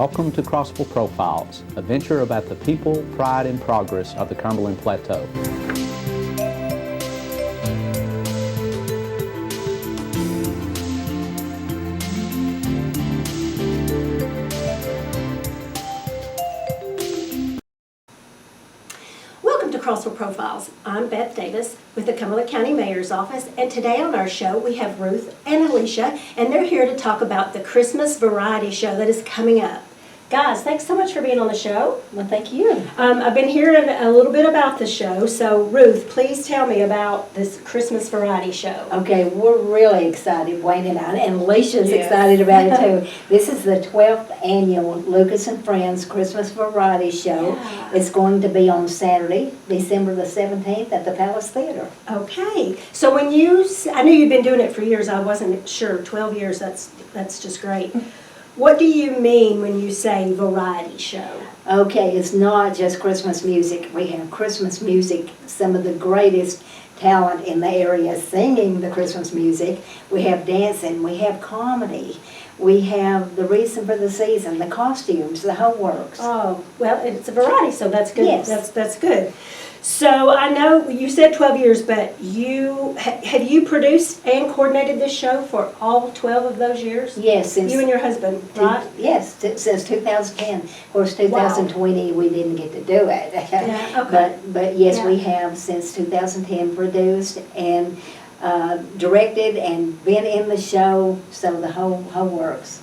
Welcome to Crossville Profiles, a venture about the people, pride, and progress of the Cumberland Plateau. Welcome to Crossville Profiles. I'm Beth Davis with the Cumberland County Mayor's Office, and today on our show we have Ruth and Alicia, and they're here to talk about the Christmas variety show that is coming up. Guys, thanks so much for being on the show. Well, thank you. I've been hearing a little bit about the show, so Ruth, please tell me about this Christmas variety show. Okay, we're really excited, Wayne and I, and Alicia's Yes. excited about it too. This is the 12th annual Lucas and Friends Christmas Variety Show. Yeah. It's going to be on Saturday, December the 17th at the Palace Theater. Okay, so when I knew you'd been doing it for years, I wasn't sure, 12 years, that's just great. What do you mean when you say variety show? Okay, it's not just Christmas music. We have Christmas music, some of the greatest talent in the area singing the Christmas music. We have dancing, we have comedy, we have the reason for the season, the costumes, the whole works. Oh, well, it's a variety, so that's good. Yes. That's good. So I know you said 12 years, but have you produced and coordinated this show for all 12 of those years? Yes, since You and your husband, right? Yes, since 2010. Of course, 2020 we didn't get to do it. Yeah, okay. But yes, Yeah. we have since 2010 produced and directed and been in the show, so the whole works.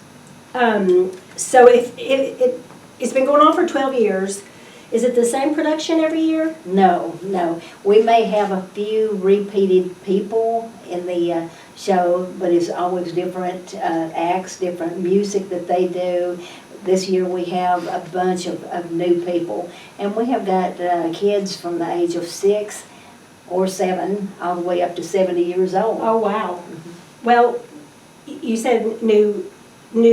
So if it's been going on for 12 years, is it the same production every year? No. We may have a few repeated people in the show, but it's always different acts, different music that they do. This year we have a bunch of new people. And we have got kids from the age of 6 or 7 all the way up to 70 years old. Oh, wow. Well, you said new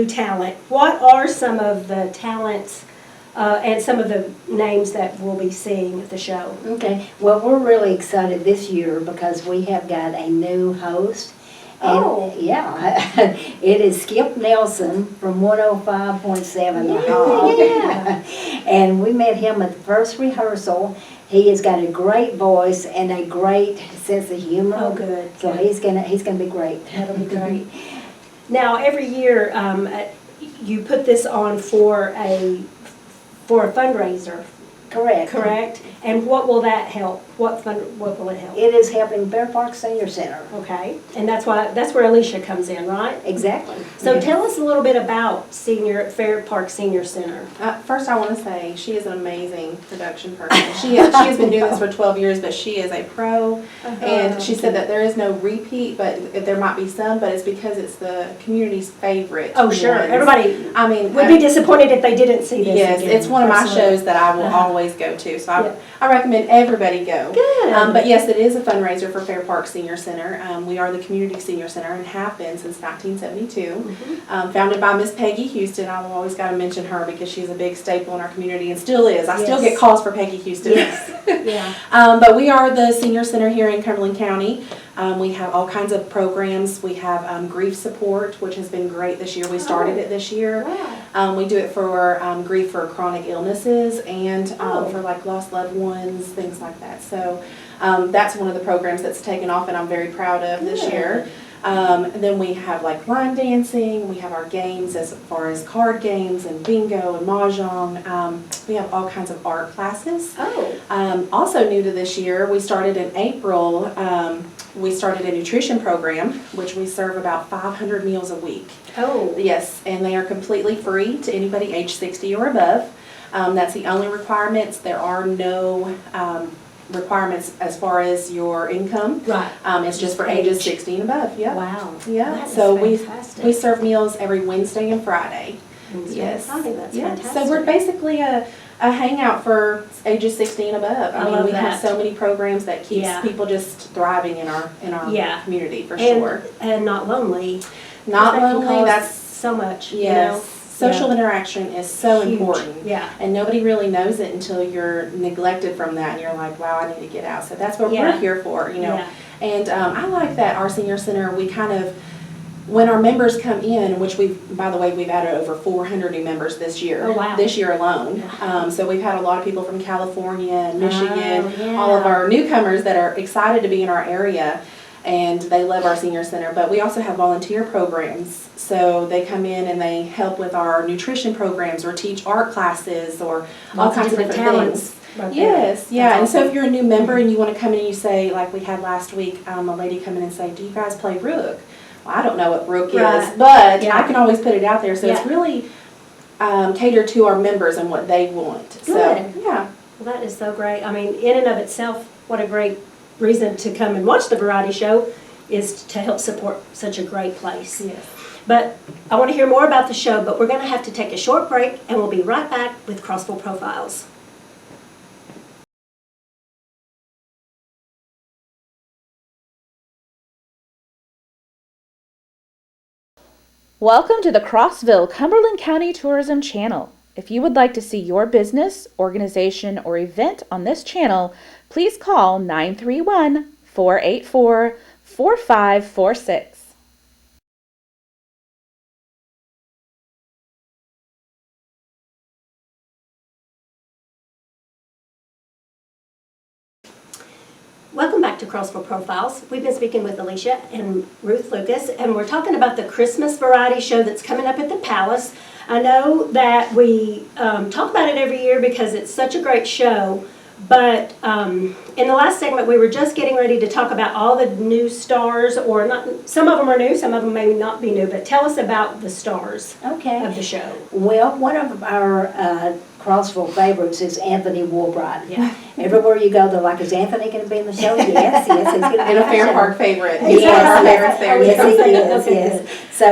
talent. What are some of the talents and some of the names that we'll be seeing at the show? Okay, well, we're really excited this year because we have got a new host. And Oh. Yeah, it is Skip Nelson from 105.7 The Hog. Yeah. And we met him at the first rehearsal. He has got a great voice and a great sense of humor. Oh, good. So he's gonna be great. That'll be great. Now, every year, you put this on for a fundraiser, Correct. correct? And what will that help? What will it help? It is helping Fair Park Senior Center. Okay, and that's where Alicia comes in, right? Exactly. So tell us a little bit about Fair Park Senior Center. First, I want to say she is an amazing production person. She has been doing this for 12 years, but she is a pro. And she said that there is no repeat, but there might be some, but it's because it's the community's favorite. Oh, sure. ones. Everybody I mean, would be disappointed if they didn't see this yes, again. it's one of my Absolutely. shows that I will Uh-huh. always go to. So Yeah. I recommend everybody go. Good. But yes, it is a fundraiser for Fair Park Senior Center. We are the community senior center and have been since 1972. Founded by Miss Peggy Houston. I've always got to mention her because she's a big staple in our community and still is. I still Yes. get calls for Peggy Houston. Yes. Yeah. But we are the senior center here in Cumberland County. We have all kinds of programs. We have grief support, which has been great this year. We started it this year. Wow. We do it for grief for chronic illnesses and Oh. for like lost loved ones, things like that. So that's one of the programs that's taken off and I'm very proud of this Good. year. And then we have like line dancing, we have our games as far as card games and bingo and mahjong. We have all kinds of art classes. Oh. Also new to this year, we started in April, we started a nutrition program, which we serve about 500 meals a week. Oh. Yes, and they are completely free to anybody age 60 or above. That's the only requirements. There are no requirements as far as your income. Right. It's just for ages 60 and above. Yeah. Wow. Yeah. That is So fantastic. we serve meals every Wednesday and Friday. Wednesday Yes. and Friday, that's Yeah. fantastic. So we're basically a hangout for ages 60 and above. I mean, love we that. have so many programs that keeps Yeah. people just thriving in our Yeah. community for and, sure. And not lonely. Not That can lonely. cause That's so much. yes. You know? Social Yeah. interaction is so Huge. important. Yeah. And nobody really knows it until you're neglected from that and you're like, wow, I need to get out. So that's what Yeah. we're here for, you know. Yeah. And I like that our senior center, we kind of when our members come in, which by the way, we've added over 400 new members this year. Oh, wow. This year alone. So we've had a lot of people from California and Michigan, yeah. all of our newcomers that are excited to be in our area, and they love our senior center. But we also have volunteer programs. So they come in and they help with our nutrition programs or teach art classes or all Lots of kinds of different talents. things. Right there. Yes, yeah, That's and so awesome. if you're a new member and you want to come in and you say, like we had last week, a lady come in and say, do you guys play Rook? Well, I don't know what Rook Right. is, but Yeah. I can always put it out there, so it's Yeah. really catered to our members and what they want. So, Good. yeah. Well, that is so great. I mean, in and of itself, what a great reason to come and watch the variety show is to help support such a great place. Yes. But I want to hear more about the show, but we're going to have to take a short break, and we'll be right back with Crossville Profiles. Welcome to the Crossville Cumberland County Tourism Channel. If you would like to see your business, organization, or event on this channel, please call 931-484-4546. Welcome back to Crossville Profiles. We've been speaking with Alicia and Ruth Lucas, and we're talking about the Christmas variety show that's coming up at the Palace. I know that we talk about it every year because it's such a great show, but in the last segment we were just getting ready to talk about all the new stars, or not. Some of them are new, some of them may not be new, but tell us about the stars Okay. of the show. Well, one of our Crossville favorites is Anthony Woolbright. Yeah. Everywhere you go, they're like, is Anthony going to be in the show? Yes, yes, he's going to be And in a the Fair show. Park favorite. Yes, He's one of our yes. favorites there. Yes, he Okay, is, okay, yes. good. So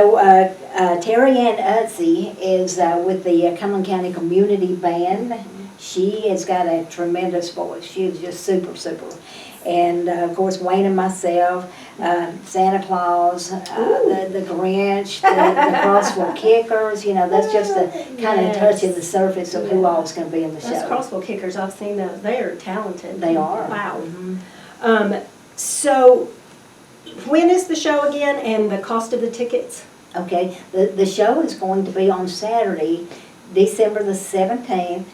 Terry Ann Utsey is with the Cumberland County Community Band. She has got a tremendous voice. She is just super, super. And of course, Wayne and myself, Santa Claus, the Grinch, the Crossville Kickers, you know, that's just the kind of Yes. touching the surface of who all is going to be in the Those show. Crossville Kickers, I've seen those. They are talented. They are. Wow. Mhm. So, when is the show again, and the cost of the tickets? Okay, the show is going to be on Saturday, December the 17th,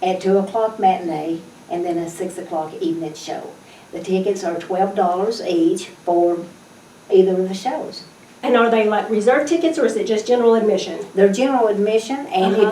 at 2 o'clock matinee, and then a 6 o'clock evening show. The tickets are $12 each for either of the shows. And are they like reserve tickets, or is it just general admission? They're general admission, and Uh-huh.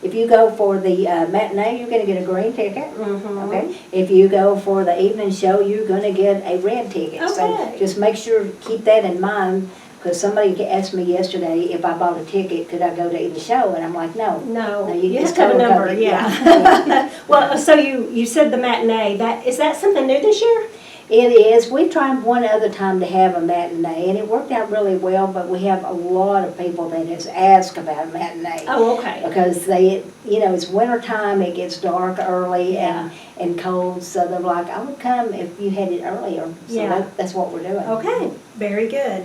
if you go for the matinee, you're gonna get a green ticket. Mm-hmm. Okay, if you go for the evening show, you're gonna get a red ticket. Okay. So just make sure, keep that in mind, because somebody asked me yesterday if I bought a ticket, could I go to either show? And I'm like, no. No, No, you you have just to have a go number, with it, yeah. Well, so you said the matinee, is that something new this year? It is. We tried one other time to have a matinee, and it worked out really well, but we have a lot of people that has asked about a matinee. Oh, okay. Because they, you know, it's winter time, it gets dark early Yeah. and cold, so they're like, I would come if you had it earlier. So Yeah. that's what we're doing. Okay, very good.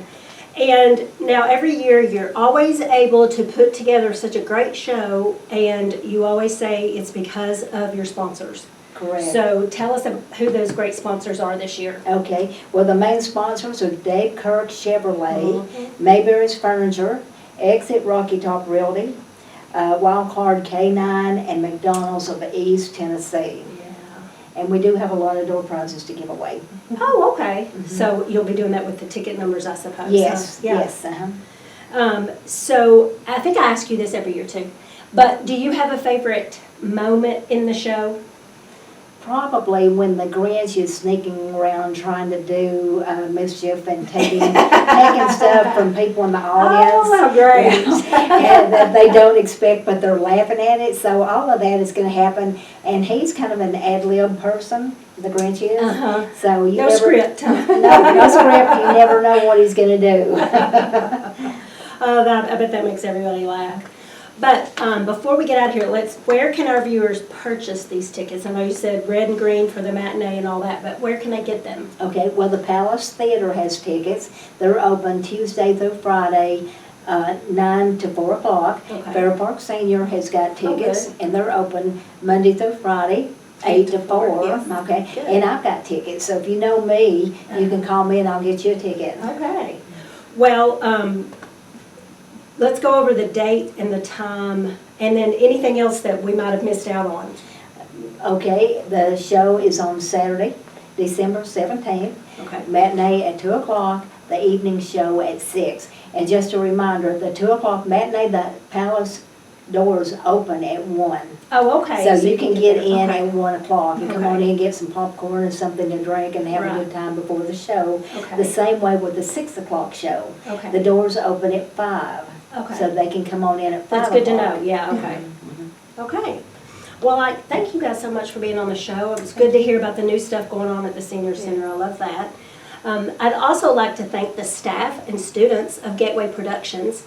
And now every year you're always able to put together such a great show, and you always say it's because of your sponsors. Correct. So tell us who those great sponsors are this year. Okay, well, the main sponsors are Dave Kirk Chevrolet, Mhm. Mayberry's Furniture, Exit Rocky Top Realty, Wild Card K9, and McDonald's of East Tennessee. And we do have a lot of door prizes to give away. Oh, okay. So you'll be doing that with the ticket numbers, I suppose. huh? Yes, Yeah. yes, So I think I ask you this every year too, but do you have a favorite moment in the show? Probably when the Grinch is sneaking around trying to do mischief and taking stuff from people in the audience. Oh, how great. And that they don't expect, but they're laughing at it. So all of that is going to happen. And he's kind of an ad-lib person, the Grinch is. Uh-huh. So you No never, script. No script. You never know what he's going to do. I bet that makes everybody laugh. But before we get out of here, where can our viewers purchase these tickets? I know you said red and green for the matinee and all that, but where can they get them? Okay, well, the Palace Theater has tickets. They're open Tuesday through Friday, 9 to 4 o'clock. Okay. Fair Park Senior has got Oh, tickets, good. and they're open Monday through Friday, 8 to 4. yes. Okay, Good. and I've got tickets, so if you know me, you can call me and I'll get you a ticket. Okay. Well, let's go over the date and the time, and then anything else that we might have missed out on. Okay, the show is on Saturday, December 17th. Okay. Matinee at 2 o'clock, the evening show at 6. And just a reminder, the 2 o'clock matinee, the palace doors open at 1. Oh, okay. So you can get in okay. at 1 o'clock and come on Okay. in, get some popcorn and something to drink and have a Right. good time before the show. Okay. The same way with the 6 o'clock show. Okay. The doors open at 5. Okay. So they can come on in at 5 That's o'clock. good to know, yeah, okay. Okay. Well, I thank you guys so much for being on the show. It was good to hear about the new stuff going on at the Senior Center. I love that. I'd also like to thank the staff and students of Gateway Productions.